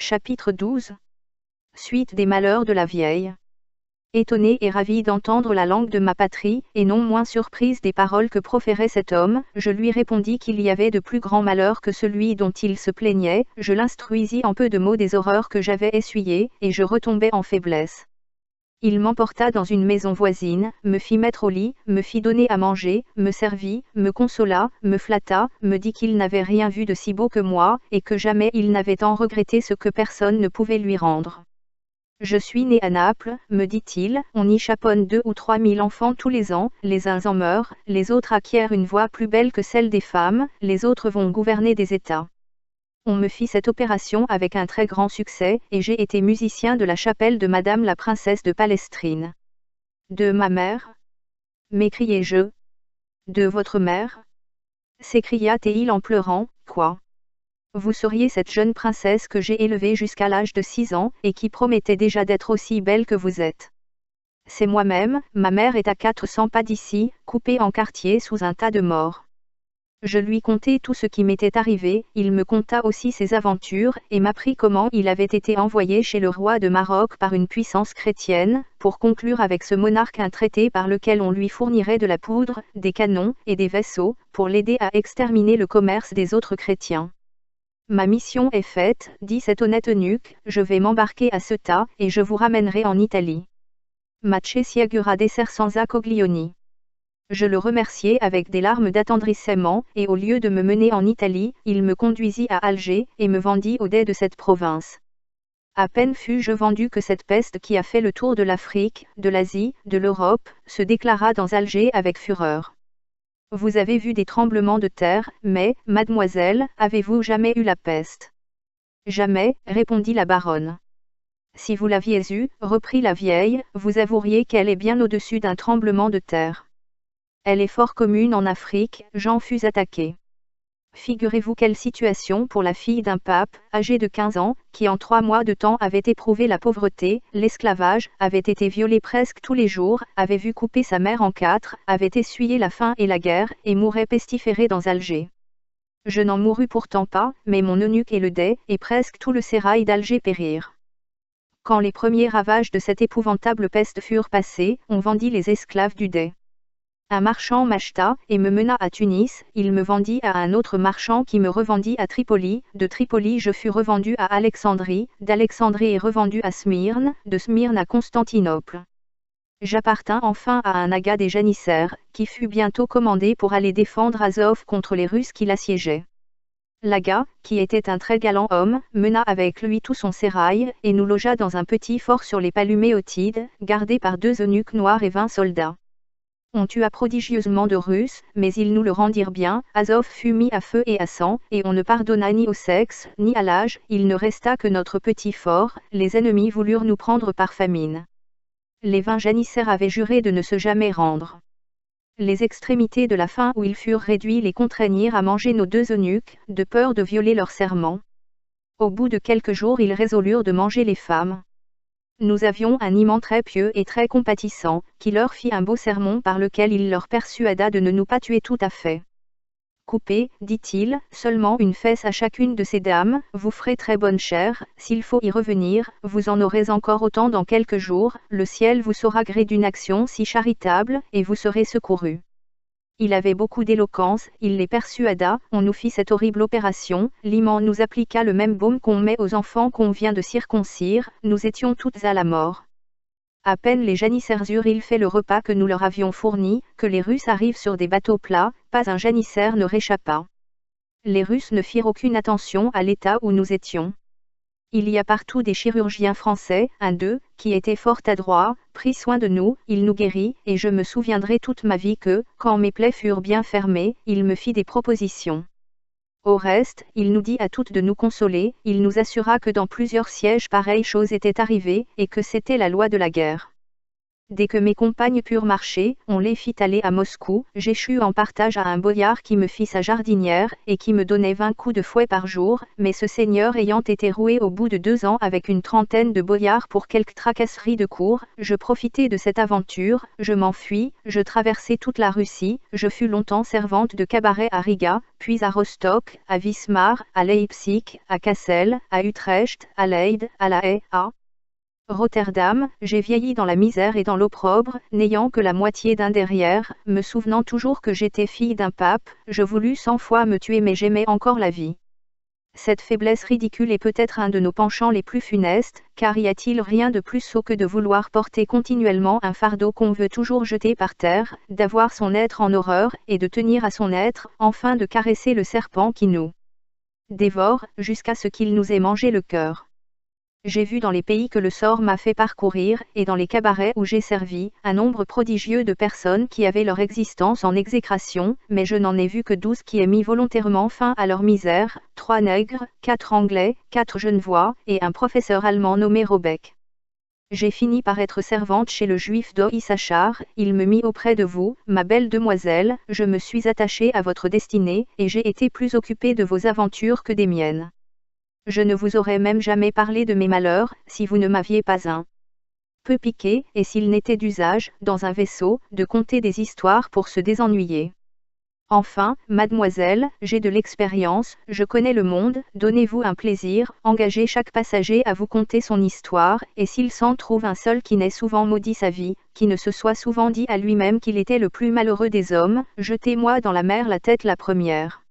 Chapitre 12. Suite des malheurs de la vieille. Étonnée et ravie d'entendre la langue de ma patrie, et non moins surprise des paroles que proférait cet homme, je lui répondis qu'il y avait de plus grands malheurs que celui dont il se plaignait, je l'instruisis en peu de mots des horreurs que j'avais essuyées, et je retombais en faiblesse. Il m'emporta dans une maison voisine, me fit mettre au lit, me fit donner à manger, me servit, me consola, me flatta, me dit qu'il n'avait rien vu de si beau que moi, et que jamais il n'avait tant regretté ce que personne ne pouvait lui rendre. Je suis né à Naples, me dit-il, on y chaponne 2 ou 3 000 enfants tous les ans, les uns en meurent, les autres acquièrent une voix plus belle que celle des femmes, les autres vont gouverner des États. On me fit cette opération avec un très grand succès, et j'ai été musicien de la chapelle de Madame la princesse de Palestrine. De ma mère? M'écriai-je. De votre mère? S'écria Théil en pleurant, quoi? Vous seriez cette jeune princesse que j'ai élevée jusqu'à l'âge de 6 ans, et qui promettait déjà d'être aussi belle que vous êtes. C'est moi-même, ma mère est à 400 pas d'ici, coupée en quartiers sous un tas de morts. Je lui contai tout ce qui m'était arrivé, il me conta aussi ses aventures, et m'apprit comment il avait été envoyé chez le roi de Maroc par une puissance chrétienne, pour conclure avec ce monarque un traité par lequel on lui fournirait de la poudre, des canons, et des vaisseaux, pour l'aider à exterminer le commerce des autres chrétiens. Ma mission est faite, dit cet honnête eunuque, je vais m'embarquer à Ceuta, et je vous ramènerai en Italie. Mace Siagura desser senza coglioni. Je le remerciai avec des larmes d'attendrissement, et au lieu de me mener en Italie, il me conduisit à Alger, et me vendit au dais de cette province. À peine fus-je vendu que cette peste qui a fait le tour de l'Afrique, de l'Asie, de l'Europe, se déclara dans Alger avec fureur. Vous avez vu des tremblements de terre, mais, mademoiselle, avez-vous jamais eu la peste? Jamais, répondit la baronne. Si vous l'aviez eue, reprit la vieille, vous avoueriez qu'elle est bien au-dessus d'un tremblement de terre. Elle est fort commune en Afrique, j'en fus attaqué. Figurez-vous quelle situation pour la fille d'un pape, âgée de 15 ans, qui en 3 mois de temps avait éprouvé la pauvreté, l'esclavage, avait été violée presque tous les jours, avait vu couper sa mère en 4, avait essuyé la faim et la guerre, et mourait pestiférée dans Alger. Je n'en mourus pourtant pas, mais mon eunuque et le dais, et presque tout le sérail d'Alger périrent. Quand les premiers ravages de cette épouvantable peste furent passés, on vendit les esclaves du dais. Un marchand m'acheta, et me mena à Tunis, il me vendit à un autre marchand qui me revendit à Tripoli, de Tripoli je fus revendu à Alexandrie, d'Alexandrie et revendu à Smyrne, de Smyrne à Constantinople. J'appartins enfin à un aga des janissaires, qui fut bientôt commandé pour aller défendre Azov contre les Russes qui l'assiégeaient. L'aga, qui était un très galant homme, mena avec lui tout son sérail, et nous logea dans un petit fort sur les Paluméotides, gardé par 2 eunuques noirs et 20 soldats. On tua prodigieusement de Russes, mais ils nous le rendirent bien, Azov fut mis à feu et à sang, et on ne pardonna ni au sexe, ni à l'âge, il ne resta que notre petit fort, les ennemis voulurent nous prendre par famine. Les 20 janissaires avaient juré de ne se jamais rendre. Les extrémités de la faim où ils furent réduits les contraignirent à manger nos 2 eunuques, de peur de violer leur serment. Au bout de quelques jours ils résolurent de manger les femmes. Nous avions un imam très pieux et très compatissant, qui leur fit un beau sermon par lequel il leur persuada de ne nous pas tuer tout à fait. Coupez, dit-il, seulement une fesse à chacune de ces dames, vous ferez très bonne chère, s'il faut y revenir, vous en aurez encore autant dans quelques jours, le ciel vous saura gré d'une action si charitable, et vous serez secourus. Il avait beaucoup d'éloquence, il les persuada, on nous fit cette horrible opération, l'imam nous appliqua le même baume qu'on met aux enfants qu'on vient de circoncire, nous étions toutes à la mort. À peine les janissaires eurent-ils fait le repas que nous leur avions fourni, que les Russes arrivent sur des bateaux plats, pas un janissaire ne réchappa. Les Russes ne firent aucune attention à l'état où nous étions. Il y a partout des chirurgiens français, un d'eux, qui était fort adroit, prit soin de nous, il nous guérit, et je me souviendrai toute ma vie que, quand mes plaies furent bien fermées, il me fit des propositions. Au reste, il nous dit à toutes de nous consoler, il nous assura que dans plusieurs sièges pareilles choses étaient arrivées, et que c'était la loi de la guerre. Dès que mes compagnes purent marcher, on les fit aller à Moscou, j'échus en partage à un boyard qui me fit sa jardinière, et qui me donnait 20 coups de fouet par jour, mais ce seigneur ayant été roué au bout de 2 ans avec une trentaine de boyards pour quelques tracasseries de cour, je profitai de cette aventure, je m'enfuis, je traversai toute la Russie, je fus longtemps servante de cabaret à Riga, puis à Rostock, à Wismar, à Leipzig, à Cassel, à Utrecht, à Leyde, à La Haye, à Rotterdam. J'ai vieilli dans la misère et dans l'opprobre, n'ayant que la moitié d'un derrière, me souvenant toujours que j'étais fille d'un pape, je voulus 100 fois me tuer mais j'aimais encore la vie. Cette faiblesse ridicule est peut-être un de nos penchants les plus funestes, car y a-t-il rien de plus sot que de vouloir porter continuellement un fardeau qu'on veut toujours jeter par terre, d'avoir son être en horreur, et de tenir à son être, enfin de caresser le serpent qui nous dévore, jusqu'à ce qu'il nous ait mangé le cœur. J'ai vu dans les pays que le sort m'a fait parcourir, et dans les cabarets où j'ai servi, un nombre prodigieux de personnes qui avaient leur existence en exécration, mais je n'en ai vu que 12 qui aient mis volontairement fin à leur misère, 3 nègres, 4 anglais, 4 genevois, et un professeur allemand nommé Robeck. J'ai fini par être servante chez le juif Do Issachar, il me mit auprès de vous, ma belle demoiselle, je me suis attachée à votre destinée, et j'ai été plus occupée de vos aventures que des miennes. Je ne vous aurais même jamais parlé de mes malheurs, si vous ne m'aviez pas un peu piqué, et s'il n'était d'usage, dans un vaisseau, de conter des histoires pour se désennuyer. Enfin, mademoiselle, j'ai de l'expérience, je connais le monde, donnez-vous un plaisir, engagez chaque passager à vous conter son histoire, et s'il s'en trouve un seul qui n'ait souvent maudit sa vie, qui ne se soit souvent dit à lui-même qu'il était le plus malheureux des hommes, jetez-moi dans la mer la tête la première.